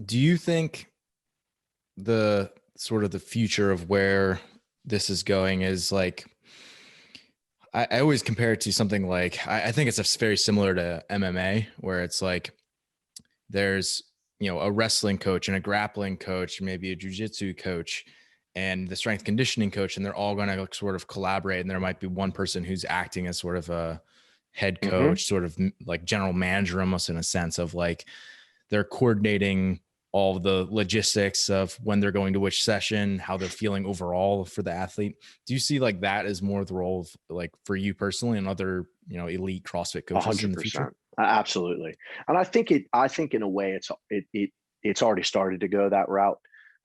Do you think the sort of the future of where this is going is like, I always compare it to something like, I think it's very similar to MMA, where it's like there's, a wrestling coach and a grappling coach, maybe a jujitsu coach and the strength conditioning coach, and they're all going to sort of collaborate. And there might be one person who's acting as sort of a head Hmm. coach, sort of like general manager, almost in a sense of like, they're coordinating all the logistics of when they're going to which session, how they're feeling overall for the athlete. Do you see like that as more the role of like for you personally and other, elite CrossFit A coaches in hundred the future? percent. Absolutely. And I think in a way it's already started to go that route.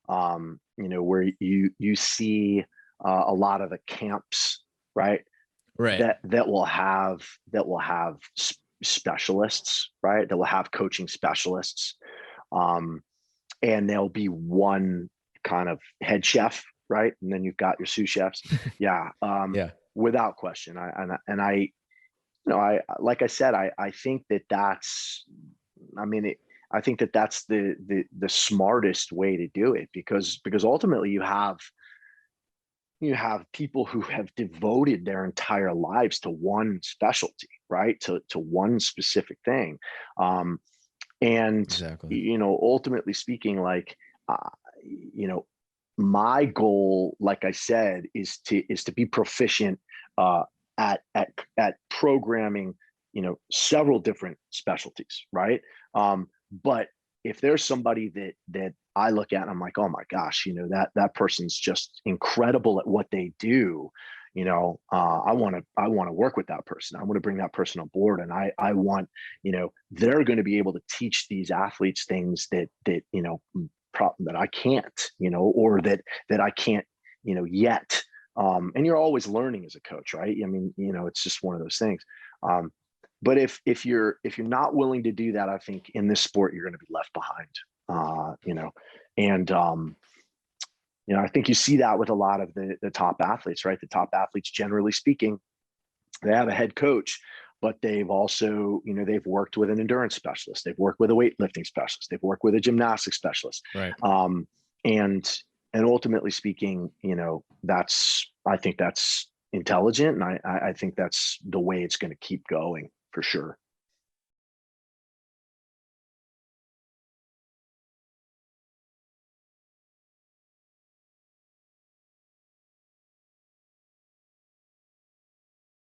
Where you see a lot of the camps, right? Right. That will have specialists, right? That will have coaching specialists. Um, and there'll be one kind of head chef, right? And then you've got your sous chefs. Yeah. Yeah. Without question. I like I said, I think that's, I mean, I think that's the smartest way to do it, because ultimately you have people who have devoted their entire lives to one specialty, right? To one specific thing. Um, and, Exactly. ultimately speaking, like, uh, you know, my goal, like I said, is to be proficient uh, at programming, several different specialties, right? But if there's somebody that I look at and I'm like, oh my gosh, that person's just incredible at what they do. I want to work with that person. I want to bring that person on board, and I want, they're going to be able to teach these athletes things that I can't, or that I can't, yet. And you're always learning as a coach, right? I mean, it's just one of those things. Um, but if you're not willing to do that, I think in this sport you're going to be left behind. And I think you see that with a lot of the top athletes, right? The top athletes, generally speaking, they have a head coach, but they've also, they've worked with an endurance specialist, they've worked with a weightlifting specialist, they've worked with a gymnastics specialist, Right. um, and and ultimately speaking, I think that's intelligent, and I think that's the way it's going to keep going for sure.